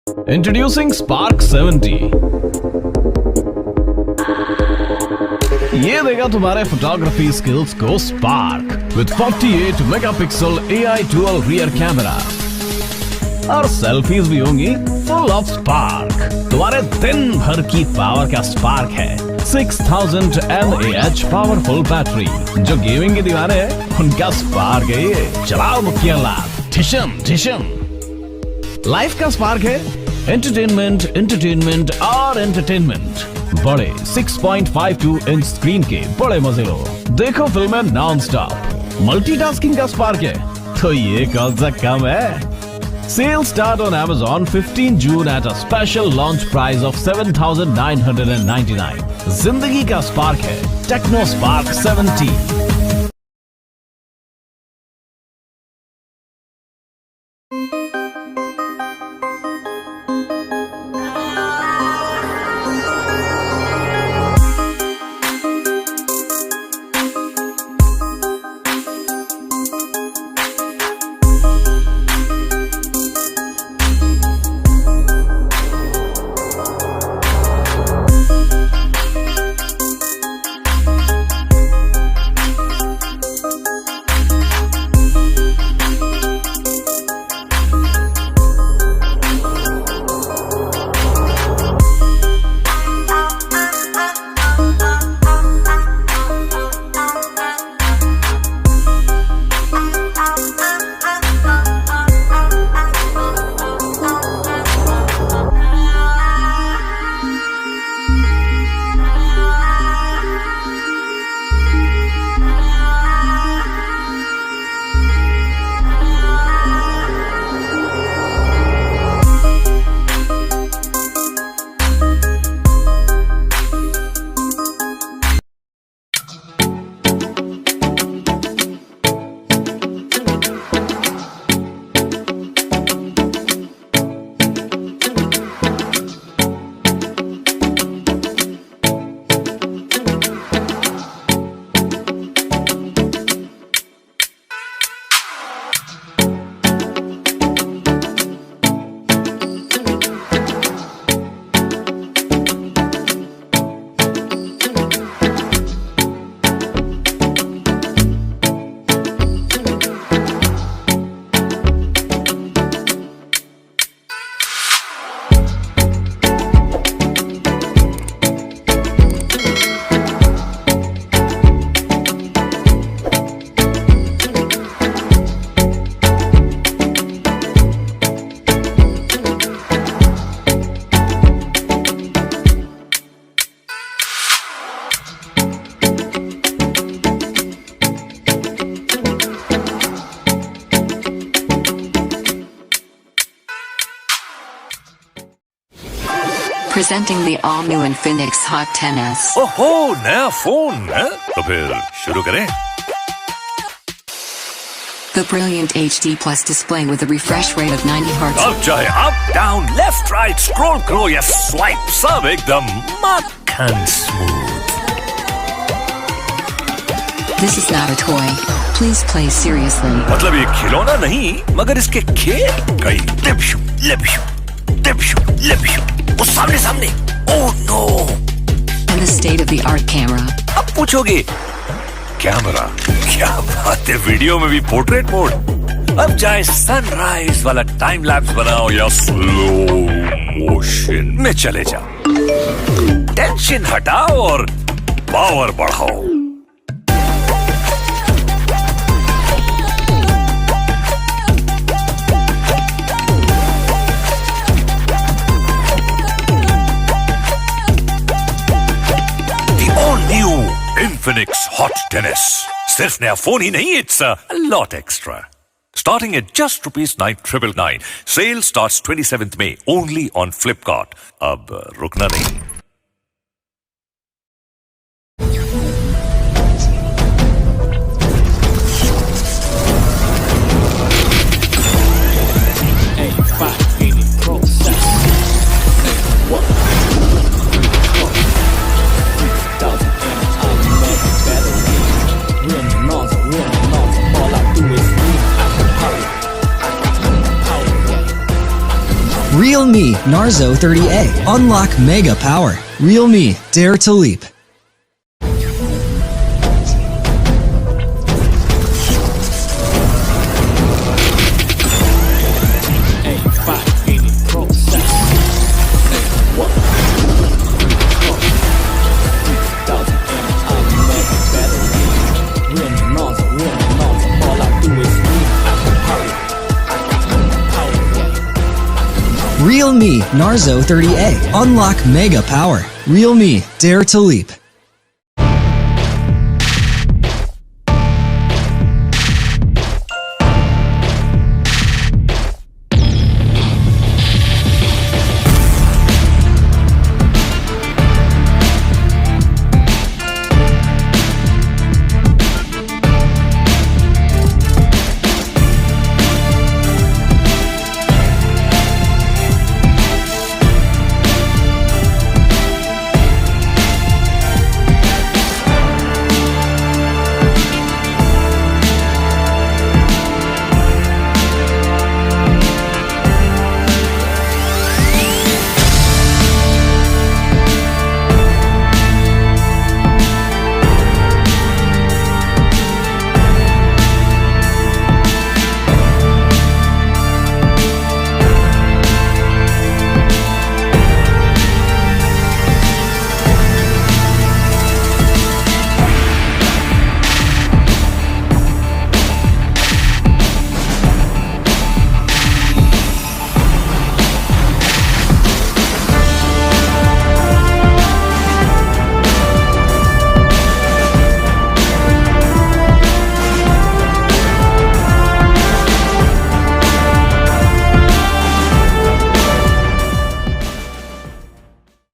Introducing Spark 70. ये देगा तुम्हारे फोटोग्राफी स्किल्स को spark with 48 megapixel AI dual rear camera और सेल्फीज भी होंगी फुल ऑफ स्पार्क। तुम्हारे दिन भर की पावर का स्पार्क है 6000 mAh पावरफुल बैटरी। जो गेमिंग के दीवाने हैं उनका स्पार्क है ये। चलाओ मुखिया लाभ ठिशम ठिशम। लाइफ का स्पार्क है एंटरटेनमेंट एंटरटेनमेंट और एंटरटेनमेंट। बड़े 6.52 इंच स्क्रीन के बड़े मजे लो, देखो फिल्में नॉन स्टॉप। मल्टीटास्किंग का स्पार्क है तो ये कौन सा कम है। Sales start on Amazon 15 June at a special launch price of 7,999. जिंदगी का स्पार्क है Tecno Spark 70। Presenting the all-new Infinix Hot 10S. ओहो, नया फोन है? तो फिर शुरू करें। The brilliant HD Plus display with a refresh rate of 90 Hz. अब चाहे up, down, left, right, scroll करो या स्वाइप, सब एकदम मक्खन smooth. This is not a toy. Please play seriously. मतलब ये खिलौना नहीं, मगर इसके खेल कई टिप्शु, लिप्शु, टिप्शु, लिप्शु। वो सामने सामने। Oh no! And the state-of-the-art camera. अब पूछोगे कैमरा क्या बात है, वीडियो में भी पोर्ट्रेट मोड। अब चाहे सनराइज वाला टाइम लैप्स बनाओ या स्लो मोशन में चले जाओ, टेंशन हटाओ और पावर बढ़ाओ। New Infinix Hot 10S. सिर्फ नया फोन ही नहीं, it's a lot extra. Starting at just ₹9,999. Sale starts 27th May only on Flipkart. अब रुकना नहीं। Realme Realme Narzo 30A. Unlock mega power. Realme, dare to leap. Realme Narzo 30A. Unlock mega power. Realme, dare to leap.